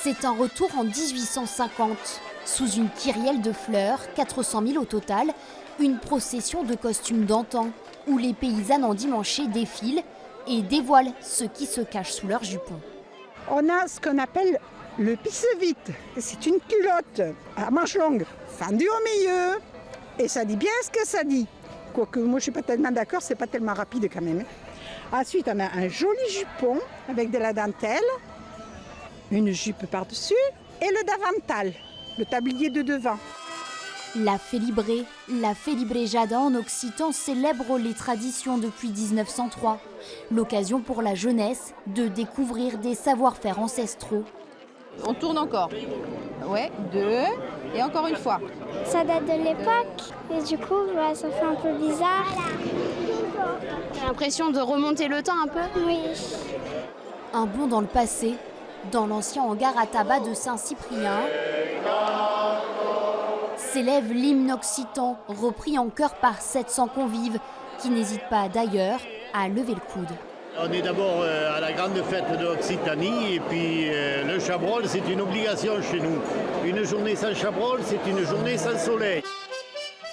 C'est un retour en 1850. Sous une kyrielle de fleurs, 400 000 au total, une procession de costumes d'antan, où les paysannes endimanchées défilent et dévoilent ce qui se cache sous leurs jupons. On a ce qu'on appelle le pisse-vite. C'est une culotte à manches longues, fendue au milieu. Et ça dit bien ce que ça dit. Quoique moi je ne suis pas tellement d'accord, c'est pas tellement rapide quand même. Ensuite on a un joli jupon avec de la dentelle, une jupe par-dessus et le davantal, le tablier de devant. La félibrejada en occitan célèbre les traditions depuis 1903. L'occasion pour la jeunesse de découvrir des savoir-faire ancestraux. On tourne encore. Ouais, 2, et encore une fois. Ça date de l'époque, et du coup, ça fait un peu bizarre. J'ai l'impression de remonter le temps un peu. Oui. Un bond dans le passé, dans l'ancien hangar à tabac de Saint-Cyprien, s'élève l'hymne occitan, repris en chœur par 700 convives, qui n'hésitent pas d'ailleurs à lever le coude. On est d'abord à la grande fête de l'Occitanie et puis le chabrol, c'est une obligation chez nous. Une journée sans chabrol, c'est une journée sans soleil.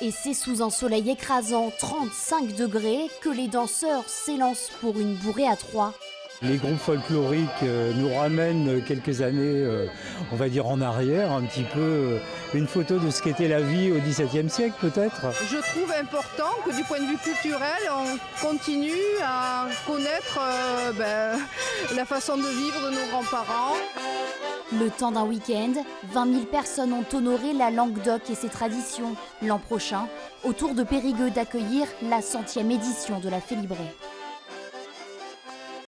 Et c'est sous un soleil écrasant, 35 degrés, que les danseurs s'élancent pour une bourrée à 3. Les groupes folkloriques nous ramènent quelques années, on va dire en arrière, un petit peu une photo de ce qu'était la vie au XVIIe siècle peut-être. Je trouve important que du point de vue culturel, on continue à connaître la façon de vivre de nos grands-parents. Le temps d'un week-end, 20 000 personnes ont honoré la Languedoc et ses traditions. L'an prochain, au tour de Périgueux d'accueillir la 100e édition de la Félibrée.